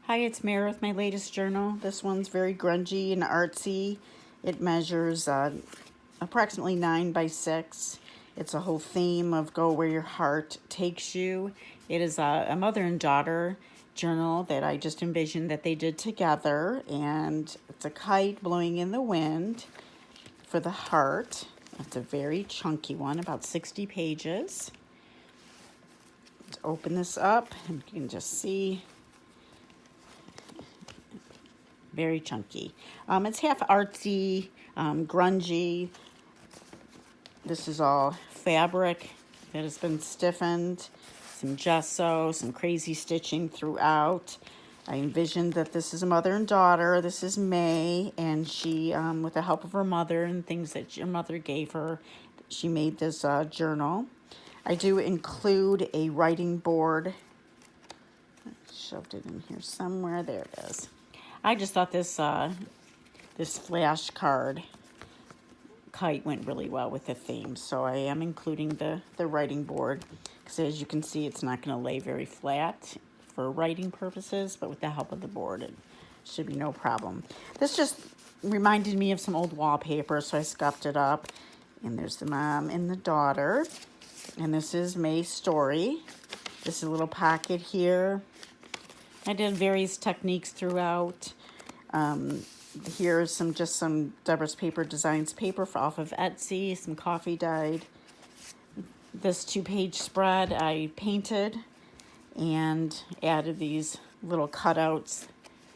Hi, it's Mary with my latest journal. This one's very grungy and artsy. It measures approximately 9 by 6. It's a whole theme of go where your heart takes you. It is a mother and daughter journal that I just envisioned that they did together, and it's a kite blowing in the wind for the heart. It's a very chunky one, about 60 pages. Let's open this up and you can just see. Very chunky. It's half artsy, grungy. This is all fabric that has been stiffened, some gesso, some crazy stitching throughout. I envisioned that this is a mother and daughter. This is May, and she, with the help of her mother and things that your mother gave her, she made this journal. I do include a writing board. I shoved it in here somewhere. There it is. I just thought this flashcard kite went really well with the theme, so I am including the writing board because, as you can see, it's not going to lay very flat for writing purposes, but with the help of the board, it should be no problem. This just reminded me of some old wallpaper, so I scuffed it up, and there's the mom and the daughter, and this is May's story. This is a little pocket here. I did various techniques throughout. Here's some Deborah's Paper Designs paper off of Etsy, some coffee dyed. This 2-page spread I painted and added these little cutouts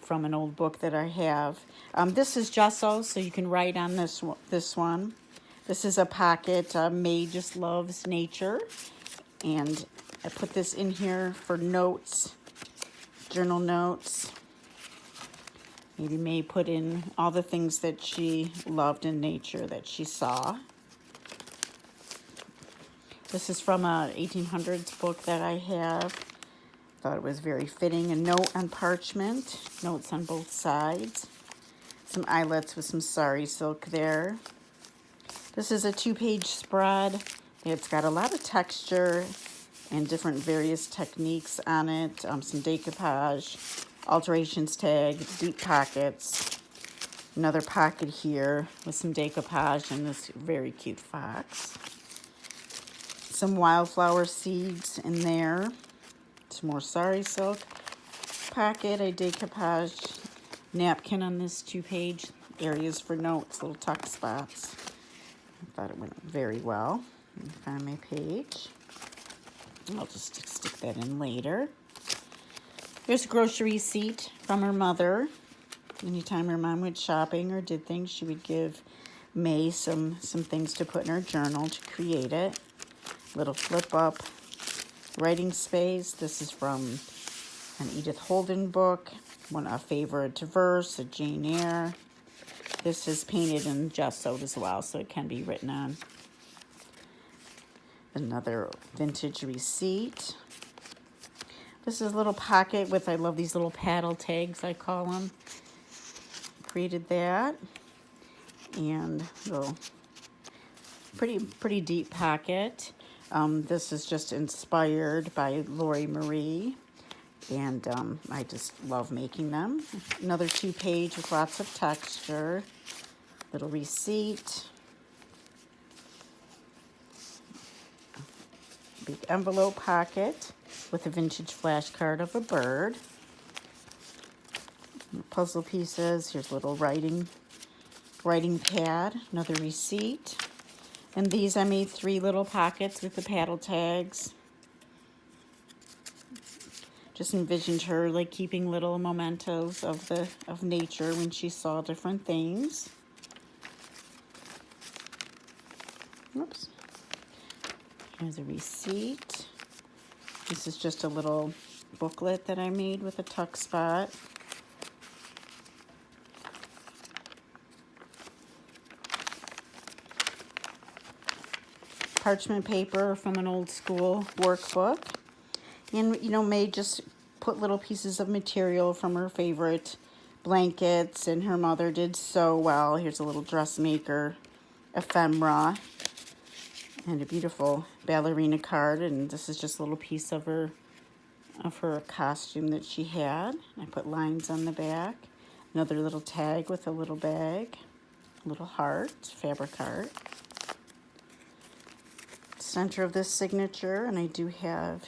from an old book that I have. This is gesso, so you can write on this one. This is a pocket. May just loves nature, and I put this in here for notes. Journal notes. Maybe May put in all the things that she loved in nature that she saw. This is from a 1800s book that I have. Thought it was very fitting. A note on parchment, notes on both sides. Some eyelets with some sari silk there. This is a 2-page spread. It's got a lot of texture and different various techniques on it. Some decoupage, alterations tag, deep pockets. Another pocket here with some decoupage and this very cute fox. Some wildflower seeds in there. Some more sari silk pocket, a decoupage napkin on this 2-page. Areas for notes, little tuck spots. I thought it went very well. Let me find my page. I'll just stick that in later. Here's a grocery receipt from her mother. Anytime her mom went shopping or did things, she would give May some things to put in her journal to create it. Little flip up writing space. This is from an Edith Holden book, a favorite verse, a Jane Eyre. This is painted and gessoed as well, so it can be written on. Another vintage receipt. This is a little pocket with, I love these little paddle tags, I call them. Created that. And a little pretty deep pocket. This is just inspired by Lori Marie. And I just love making them. Another 2-page with lots of texture. Little receipt. Big envelope pocket with a vintage flashcard of a bird. Puzzle pieces. Here's a little writing pad. Another receipt. And these I made 3 little pockets with the paddle tags. Just envisioned her like keeping little mementos of nature when she saw different things. Oops. Here's a receipt. This is just a little booklet that I made with a tuck spot. Parchment paper from an old school workbook. And, May just put little pieces of material from her favorite blankets, and her mother did so well. Here's a little dressmaker ephemera and a beautiful ballerina card, and this is just a little piece of her of her costume that she had. I put lines on the back. Another little tag with a little bag, a little heart, fabric heart. Center of this signature, and I do have,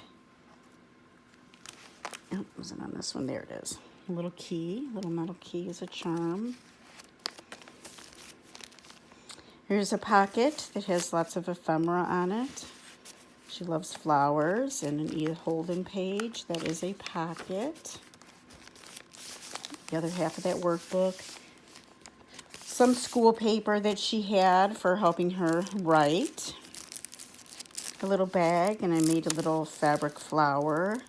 oh, was it on this one? There it is. A little key, little metal key as a charm. Here's a pocket that has lots of ephemera on it. She loves flowers, and an Edith Holden page. That is a pocket. The other half of that workbook. Some school paper that she had for helping her write. A little bag, and I made a little fabric flower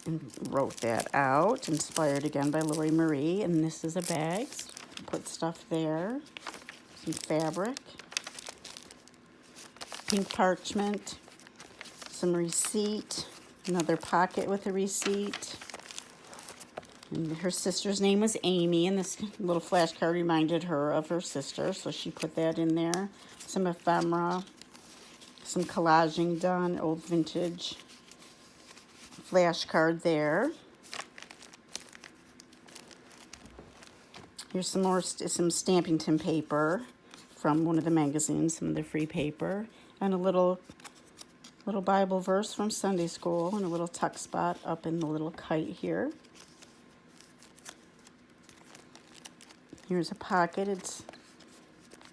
and wrote that out. Inspired again by Lori Marie. And this is a bag. Put stuff there. Some fabric. Pink parchment. Some receipt. Another pocket with a receipt. And her sister's name was Amy, and this little flashcard reminded her of her sister, so she put that in there. Some ephemera. Some collaging done, old vintage flashcard there. Here's some more, some Stampington paper from one of the magazines, some of the free paper, and a little Bible verse from Sunday school, and a little tuck spot up in the little kite here. Here's a pocket. It's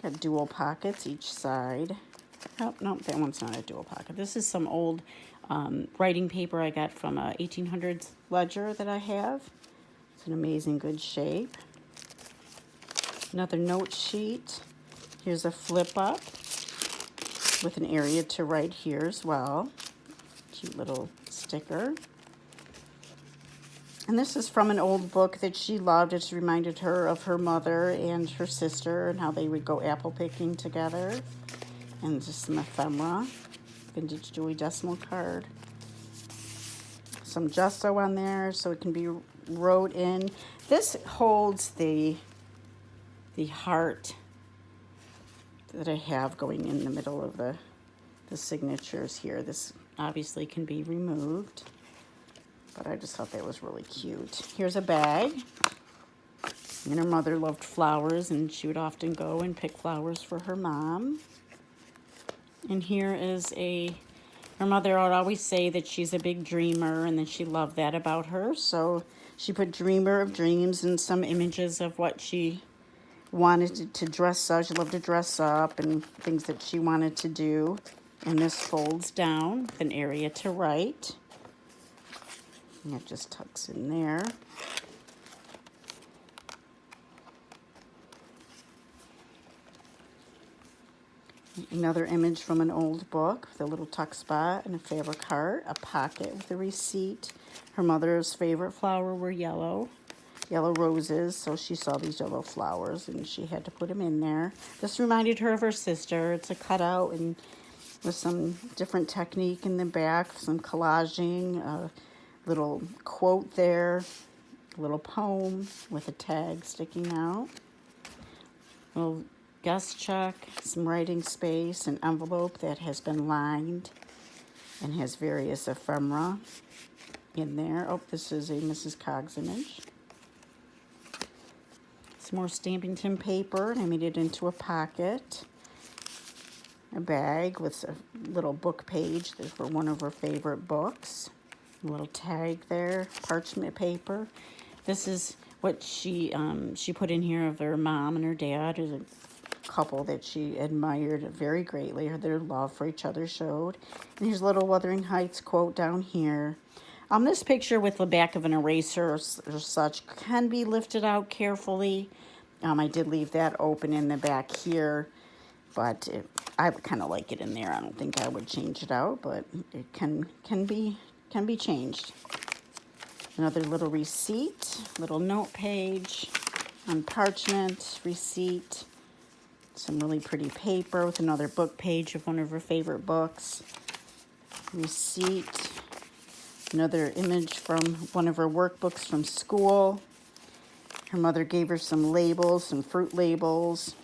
got dual pockets each side. Oh, no, that one's not a dual pocket. This is some old writing paper I got from a 1800s ledger that I have. It's in amazing good shape. Another note sheet. Here's a flip up with an area to write here as well. Cute little sticker. And this is from an old book that she loved. It reminded her of her mother and her sister and how they would go apple picking together. And just some ephemera, vintage Dewey Decimal card. Some gesso on there so it can be wrote in. This holds the heart that I have going in the middle of the signatures here. This obviously can be removed, but I just thought that was really cute. Here's a bag. And her mother loved flowers, and she would often go and pick flowers for her mom. And here is her mother would always say that she's a big dreamer and that she loved that about her. So she put dreamer of dreams and some images of what she wanted to dress up. She loved to dress up and things that she wanted to do. And this folds down with an area to write. And it just tucks in there. Another image from an old book with a little tuck spot and a fabric heart, a pocket with a receipt. Her mother's favorite flower were yellow roses, so she saw these yellow flowers and she had to put them in there. This reminded her of her sister. It's a cutout and with some different technique in the back, some collaging, a little quote there, a little poem with a tag sticking out. Little guest check, some writing space, an envelope that has been lined and has various ephemera in there. Oh, this is a Mrs. Coggs image. Some more Stampington paper, and I made it into a pocket. A bag with a little book page for one of her favorite books. A little tag there, parchment paper. This is what she put in here of her mom and her dad. There's a couple that she admired very greatly. Their love for each other showed. And here's a little Wuthering Heights quote down here. This picture with the back of an eraser or such can be lifted out carefully. I did leave that open in the back here, but I kind of like it in there. I don't think I would change it out, but it can be changed. Another little receipt, little note page on parchment, receipt. Some really pretty paper with another book page of one of her favorite books. Receipt. Another image from one of her workbooks from school. Her mother gave her some labels, some fruit labels.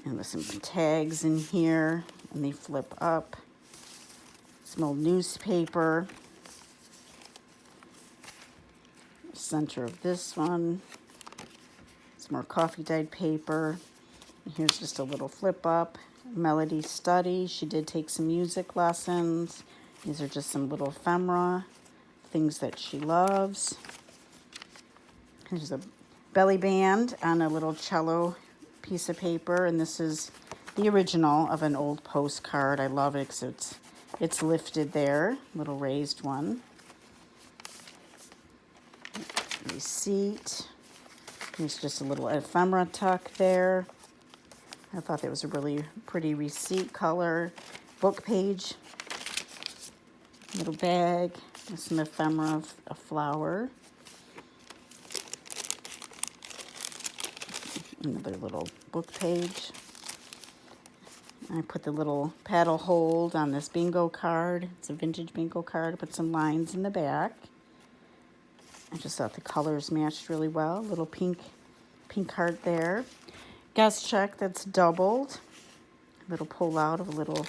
And with some tags in here. And they flip up. Some old newspaper. center of this one. Some more coffee dyed paper. And here's just a little flip up. Melody Study. She did take some music lessons. These are just some little ephemera, things that she loves. Here's a belly band on a little cello piece of paper, and this is the original of an old postcard. I love it because it's lifted there, little raised one. Receipt. There's just a little ephemera tuck there. I thought that was a really pretty receipt color. Book page. Little bag with some ephemera of a flower. Another little book page. I put the little paddle hold on this bingo card. It's a vintage bingo card. I put some lines in the back. I just thought the colors matched really well. Little pink heart there. Guest check that's doubled. Little pull out of a little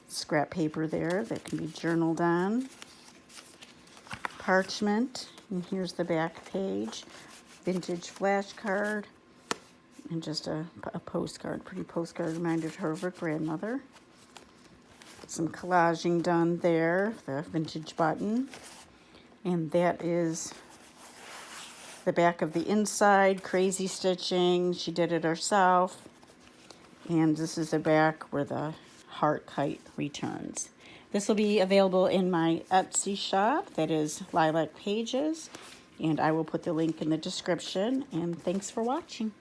scrap paper there that can be journaled on. Parchment. And here's the back page. Vintage flashcard. And just a postcard, pretty postcard, reminded her of her grandmother. Some collaging done there, the vintage button. And that is the back of the inside, crazy stitching. She did it herself. And this is the back where the heart kite returns. This will be available in my Etsy shop, that is Lilac Pages. And I will put the link in the description. And thanks for watching.